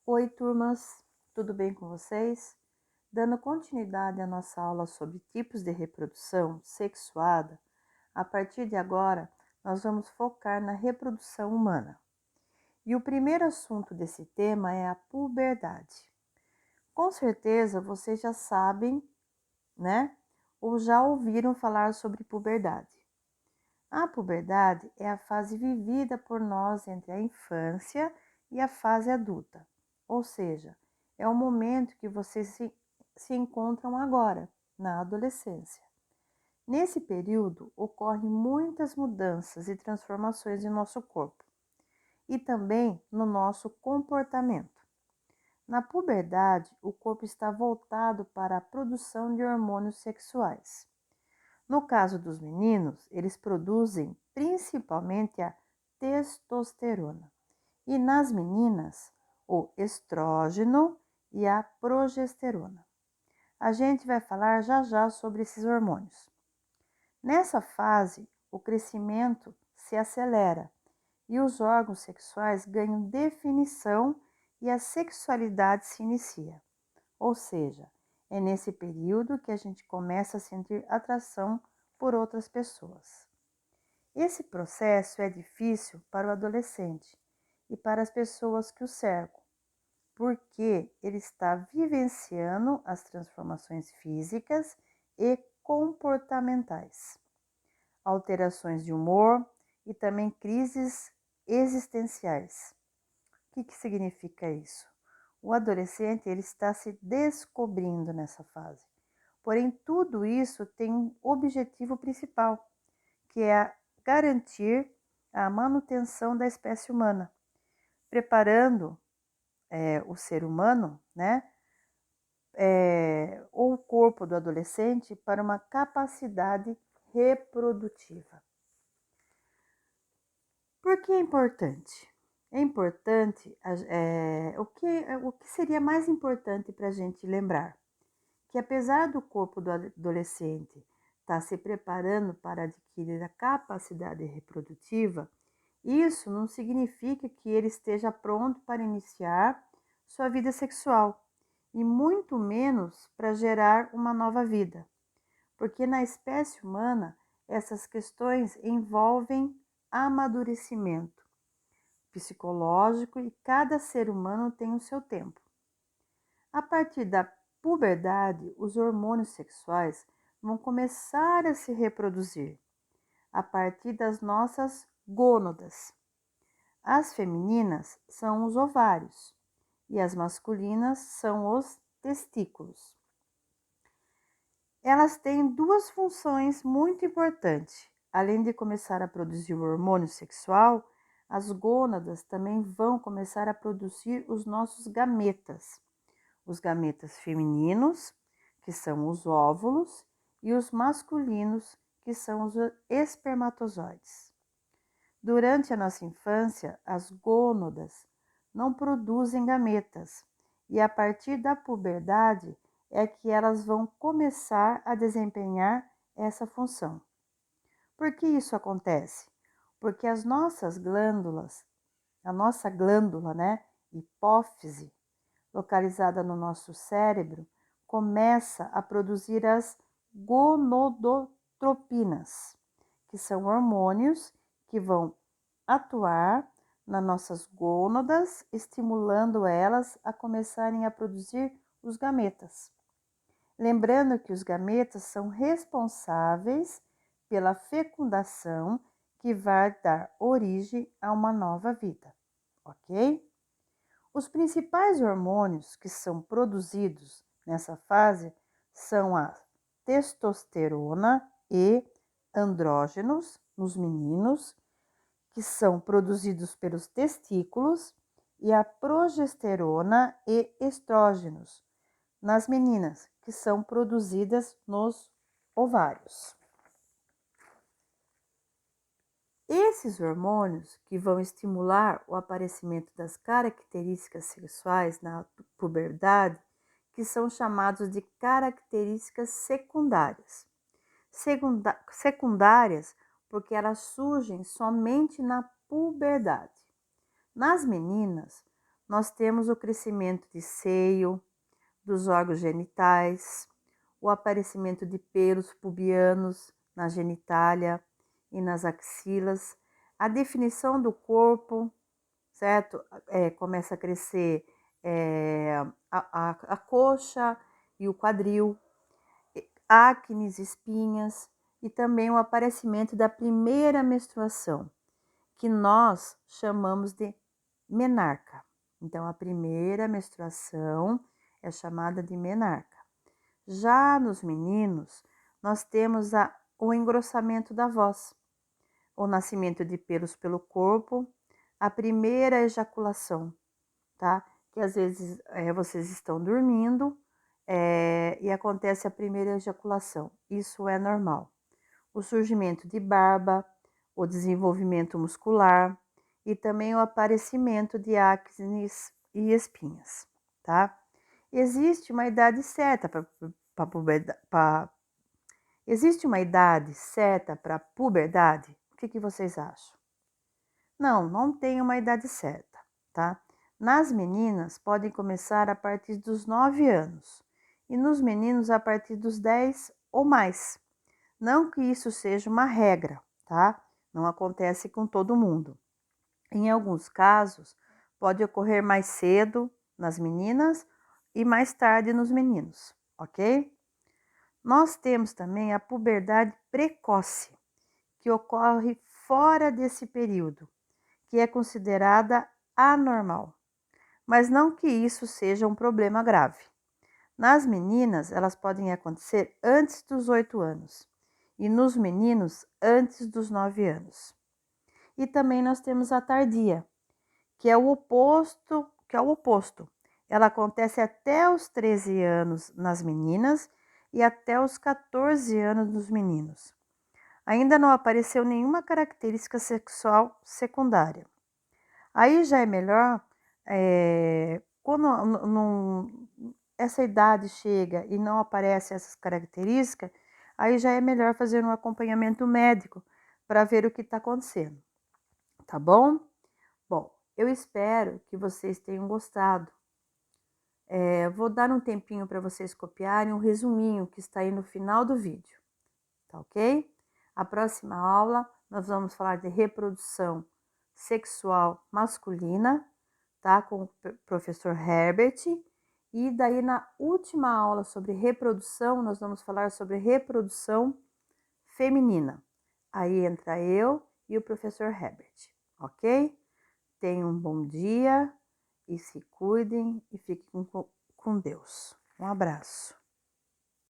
Oi, turmas, tudo bem com vocês? Dando continuidade à nossa aula sobre tipos de reprodução sexuada, a partir de agora nós vamos focar na reprodução humana. E o primeiro assunto desse tema é a puberdade. Com certeza vocês já sabem, né? Ou já ouviram falar sobre puberdade. A puberdade é a fase vivida por nós entre a infância e a fase adulta, ou seja, é o momento que vocês se encontram agora, na adolescência. Nesse período, ocorrem muitas mudanças e transformações em nosso corpo e também no nosso comportamento. Na puberdade, o corpo está voltado para a produção de hormônios sexuais. No caso dos meninos, eles produzem principalmente a testosterona e nas meninas, o estrógeno e a progesterona. A gente vai falar já já sobre esses hormônios. Nessa fase, o crescimento se acelera e os órgãos sexuais ganham definição e a sexualidade se inicia. Ou seja, é nesse período que a gente começa a sentir atração por outras pessoas. Esse processo é difícil para o adolescente e para as pessoas que o cercam, porque ele está vivenciando as transformações físicas e comportamentais, alterações de humor e também crises existenciais. O que significa isso? O adolescente ele está se descobrindo nessa fase. Porém, tudo isso tem um objetivo principal, que é garantir a manutenção da espécie humana, preparando o ser humano, né, ou o corpo do adolescente para uma capacidade reprodutiva. Por que é importante? É importante, o que seria mais importante para a gente lembrar? Que apesar do corpo do adolescente estar se preparando para adquirir a capacidade reprodutiva, isso não significa que ele esteja pronto para iniciar sua vida sexual e muito menos para gerar uma nova vida, porque na espécie humana essas questões envolvem amadurecimento psicológico e cada ser humano tem o seu tempo. A partir da puberdade, os hormônios sexuais vão começar a se reproduzir a partir das nossas gônadas. As femininas são os ovários e as masculinas são os testículos. Elas têm duas funções muito importantes. Além de começar a produzir o hormônio sexual, as gônadas também vão começar a produzir os nossos gametas. Os gametas femininos, que são os óvulos, e os masculinos, que são os espermatozoides. Durante a nossa infância, as gônadas não produzem gametas e a partir da puberdade é que elas vão começar a desempenhar essa função. Por que isso acontece? Porque as nossas glândulas, a nossa glândula, hipófise, localizada no nosso cérebro, começa a produzir as gonodotropinas, que são hormônios que vão atuar nas nossas gônadas, estimulando elas a começarem a produzir os gametas. Lembrando que os gametas são responsáveis pela fecundação que vai dar origem a uma nova vida, ok? Os principais hormônios que são produzidos nessa fase são a testosterona e andrógenos nos meninos, que são produzidos pelos testículos, e a progesterona e estrógenos nas meninas, que são produzidas nos ovários. Esses hormônios que vão estimular o aparecimento das características sexuais na puberdade, que são chamados de características secundárias. Secundárias porque elas surgem somente na puberdade. Nas meninas, nós temos o crescimento de seio, dos órgãos genitais, o aparecimento de pelos pubianos na genitália e nas axilas, a definição do corpo, certo? Começa a crescer a coxa e o quadril, acnes, espinhas e também o aparecimento da primeira menstruação, que nós chamamos de menarca. Então, a primeira menstruação é chamada de menarca. Já nos meninos, nós temos o engrossamento da voz, o nascimento de pelos pelo corpo, a primeira ejaculação, tá? Que às vezes vocês estão dormindo e acontece a primeira ejaculação. Isso é normal. O surgimento de barba, o desenvolvimento muscular e também o aparecimento de acnes e espinhas, tá? Existe uma idade certa Existe uma idade certa para puberdade? O que vocês acham? Não tem uma idade certa, tá? Nas meninas, podem começar a partir dos 9 anos e nos meninos a partir dos 10 ou mais. Não que isso seja uma regra, tá? Não acontece com todo mundo. Em alguns casos, pode ocorrer mais cedo nas meninas e mais tarde nos meninos, ok? Nós temos também a puberdade precoce, que ocorre fora desse período, que é considerada anormal, mas não que isso seja um problema grave. Nas meninas, elas podem acontecer antes dos 8 anos e nos meninos antes dos 9 anos. E também nós temos a tardia, que é o oposto. Ela acontece até os 13 anos nas meninas e até os 14 anos nos meninos. Ainda não apareceu nenhuma característica sexual secundária. Aí já é melhor, quando essa idade chega e não aparecem essas características, aí já é melhor fazer um acompanhamento médico para ver o que está acontecendo, tá bom? Bom, eu espero que vocês tenham gostado. Vou dar um tempinho para vocês copiarem um resuminho que está aí no final do vídeo, tá ok? A próxima aula nós vamos falar de reprodução sexual masculina, tá? Com o professor Herbert. E daí na última aula sobre reprodução, nós vamos falar sobre reprodução feminina. Aí entra eu e o professor Herbert, ok? Tenham um bom dia e se cuidem e fiquem com Deus. Um abraço.